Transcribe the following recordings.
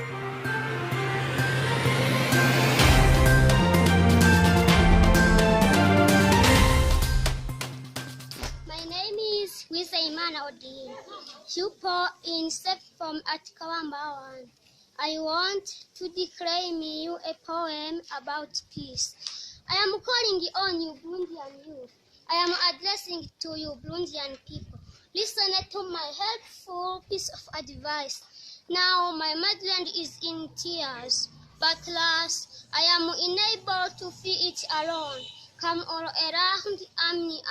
My name is Wisaimana Odin, pupil in 6th form at Kawamba 1. I want to declaim you a poem about peace. I am calling on you, Burundian youth. I am addressing to you, Burundian people. Listen to my helpful piece of advice. Now my motherland is in tears, but alas, I am unable to feel it alone. Come all around, army,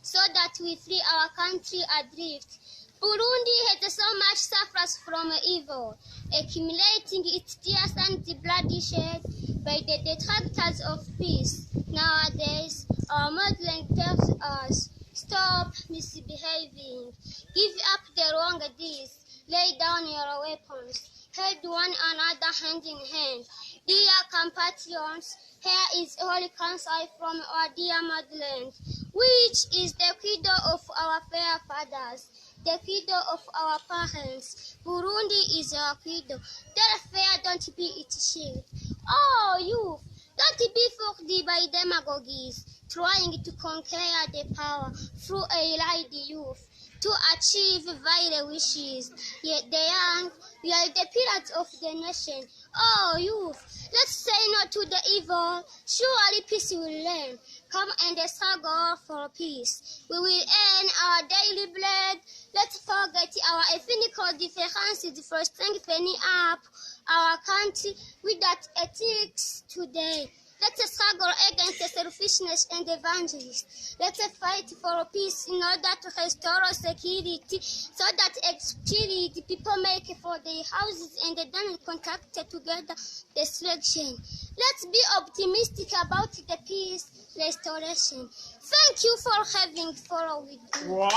so that we free our country adrift. Burundi has so much suffers from evil, accumulating its tears and bloodshed by the detractors of peace. Nowadays, our motherland tells us, stop misbehaving, give up the wrong deeds, lay down your weapons, hold one another hand in hand. Dear compatriots, here is holy counsel from our dear motherland, which is the cradle of our fair fathers, the cradle of our parents. Burundi is our cradle. Therefore, don't be its shield. Oh, youth, don't be fooled by demagogues, trying to conquer the power through a light youth to achieve vile wishes. Yet the young, we are the pillars of the nation. Oh, youth, let's say no to the evil. Surely peace will reign. Come and struggle for peace. We will earn our daily bread. Let's forget our ethnic differences for strengthening up our country without ethics today. Let's struggle against selfishness and evangelism. Let's fight for peace in order to restore security so that experience people make for their houses and then contract together destruction. Let's be optimistic about the peace restoration. Thank you for having followed. Wow.